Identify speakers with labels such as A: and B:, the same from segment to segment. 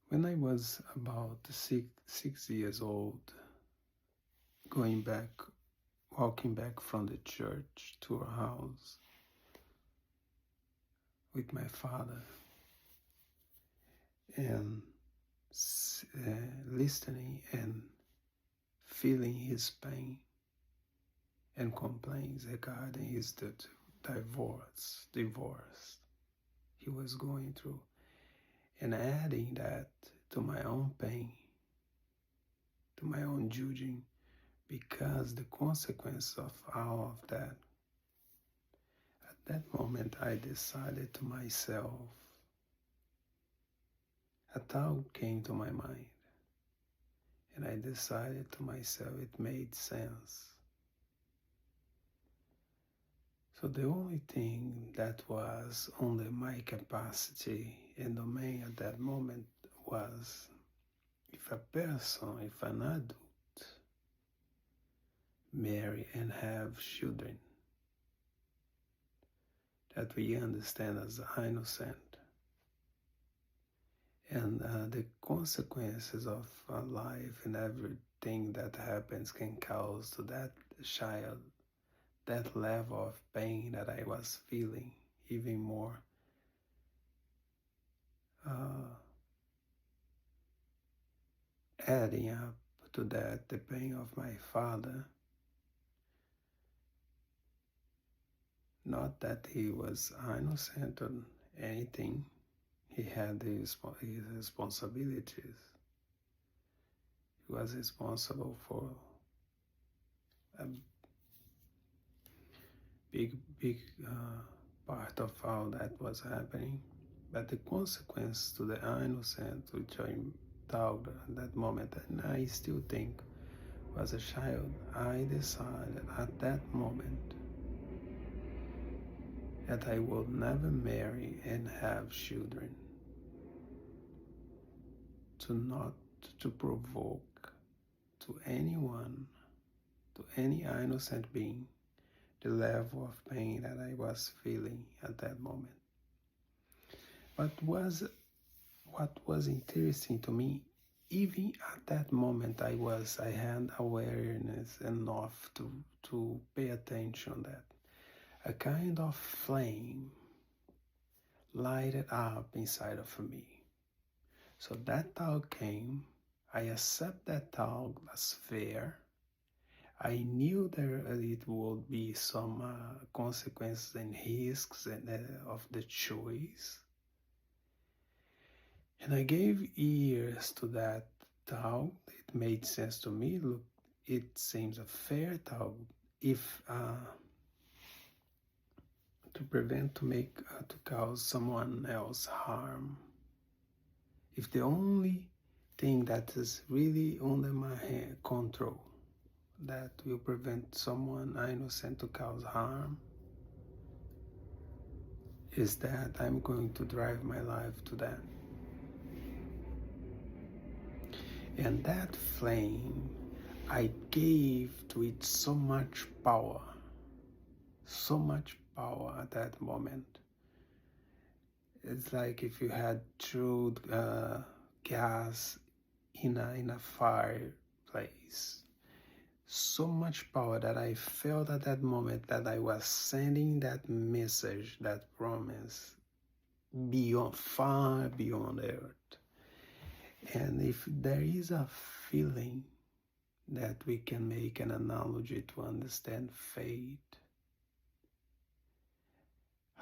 A: When I was about 6 years old, going back, walking back from the church to our house with my father and listening and feeling his pain and complaints regarding his divorce he was going through, and adding that to my own pain, to my own judging, because the consequence of all of that, at that moment I decided to myself, a thought came to my mind, and I decided to myself it made sense. So the only thing that was under my capacity and domain at that moment was, if a person, if an adult, marry and have children that we understand as innocent, and the consequences of life and everything that happens can cause to that child that level of pain that I was feeling, even more. Adding up to that the pain of my father, not that he was innocent or anything, he had his responsibilities. He was responsible for a big part of all that was happening. But the consequence to the innocent, which I thought at that moment, and I still think was a child, I decided at that moment that I would never marry and have children, to not to provoke to anyone, to any innocent being, the level of pain that I was feeling at that moment. But what was interesting to me, even at that moment I had awareness enough to pay attention that a kind of flame lighted up inside of me. So that thought came, I accept that thought as fair. I knew there it would be some consequences and risks of the choice. And I gave ears to that thought. It made sense to me. Look, it seems a fair thought. If to prevent, to cause someone else harm. If the only thing that is really under my control that will prevent someone innocent to cause harm is that I'm going to drive my life to that. And that flame, I gave to it so much power at that moment. It's like if you had threw gas in a fireplace. So much power that I felt at that moment that I was sending that message, that promise, far beyond earth. And if there is a feeling that we can make an analogy to understand fate,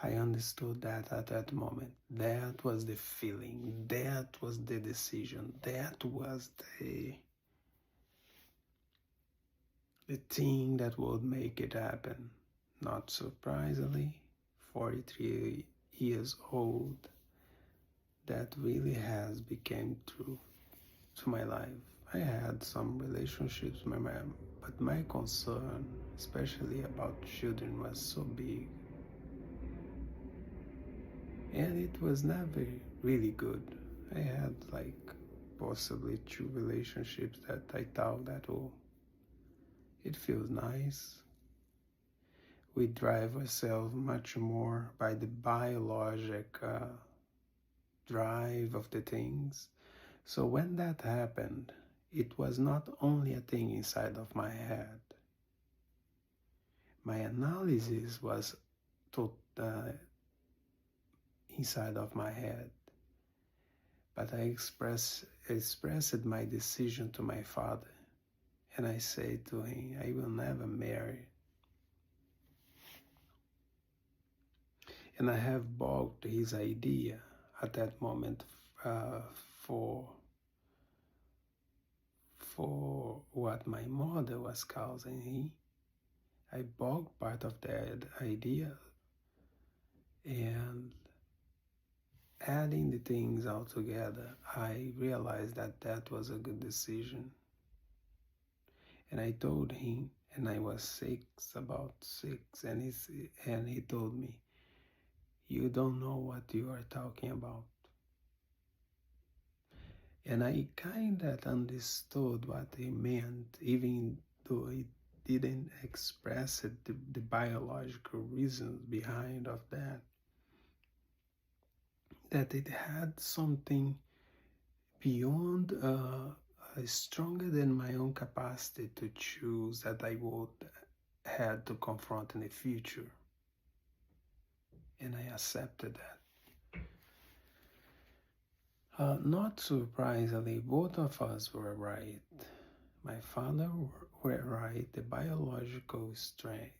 A: I understood that at that moment. That was the feeling, that was the decision, that was the thing that would make it happen. Not surprisingly, 43 years old, that really has become true to my life. I had some relationships with my mom, but my concern, especially about children, was so big. And it was never really good. I had like possibly 2 relationships that I thought that, oh, it feels nice. We drive ourselves much more by the biologic drive of the things. So when that happened, it was not only a thing inside of my head. My analysis was inside of my head, but I expressed my decision to my father, and I said to him, I will never marry. And I have balked his idea at that moment for what my mother was causing him. I balked part of that idea, and adding the things all together, I realized that that was a good decision. And I told him, and I was about six, and he told me, you don't know what you are talking about. And I kind of understood what he meant, even though he didn't express it, the biological reasons behind of that. That it had something beyond, stronger than my own capacity to choose, that I would have to confront in the future. And I accepted that. Not surprisingly, both of us were right. My father were right. The biological strength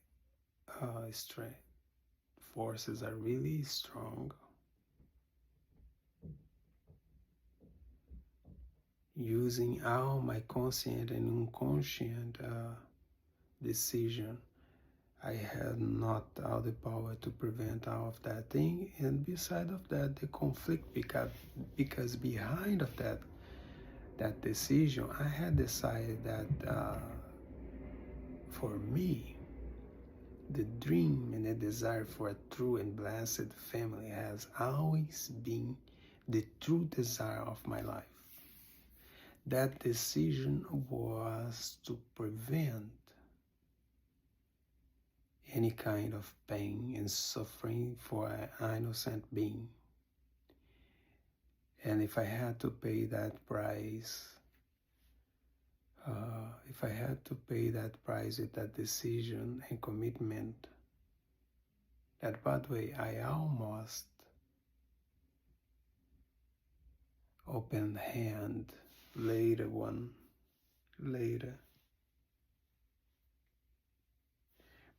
A: forces are really strong. Using all my conscient and unconscient decision, I had not all the power to prevent all of that thing. And beside of that, the conflict, because behind of that decision, I had decided that for me, the dream and the desire for a true and blessed family has always been the true desire of my life. That decision was to prevent any kind of pain and suffering for an innocent being. And if I had to pay that price, with that decision and commitment, that by the way, I almost opened hand later.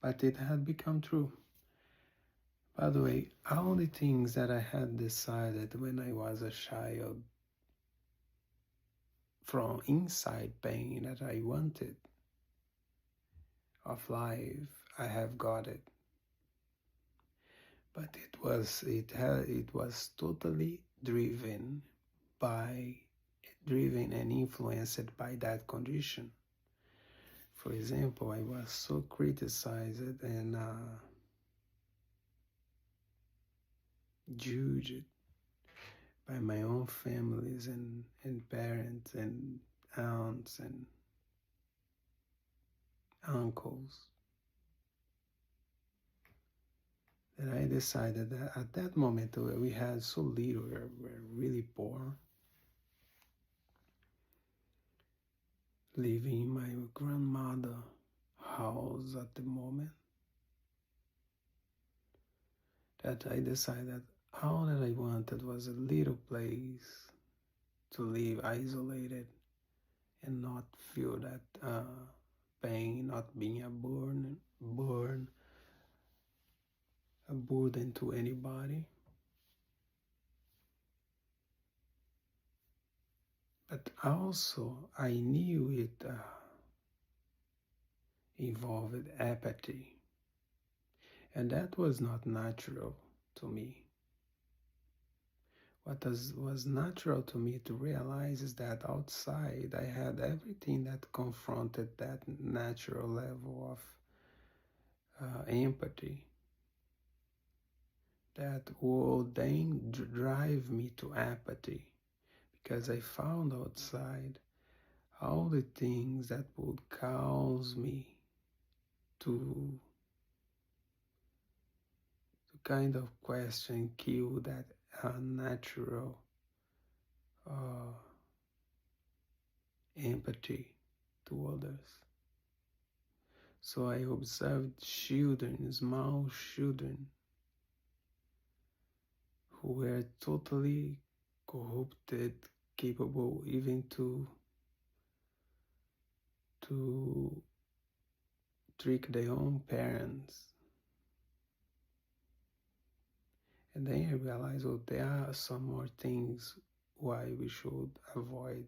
A: But it had become true. By the way, all the things that I had decided when I was a child, from inside pain that I wanted of life, I have got it. But it was totally driven and influenced by that condition. For example, I was so criticized and judged by my own families and parents and aunts and uncles, that I decided that at that moment we had so little, we were really poor, living in my grandmother's house at the moment, that I decided all that I wanted was a little place to live isolated and not feel that pain, not being a burden to anybody. But also I knew it involved apathy, and that was not natural to me. What was natural to me to realize is that outside I had everything that confronted that natural level of empathy, that would then drive me to apathy, because I found outside all the things that would cause me to kind of question, kill that natural empathy to others. So I observed children, small children, who were totally corrupted, capable even to trick their own parents. And then I realized, oh, there are some more things why we should avoid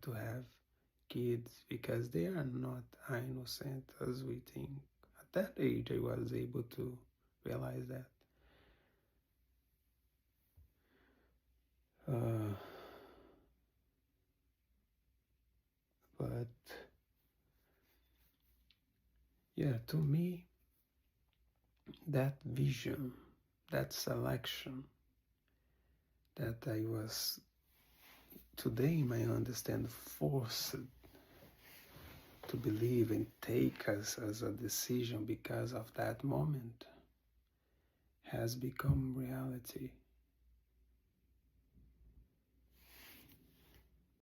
A: to have kids, because they are not innocent as we think. At that age, I was able to realize that. But yeah, to me, that vision, that selection that I was today, in my understanding, forced to believe and take as a decision because of that moment, has become reality.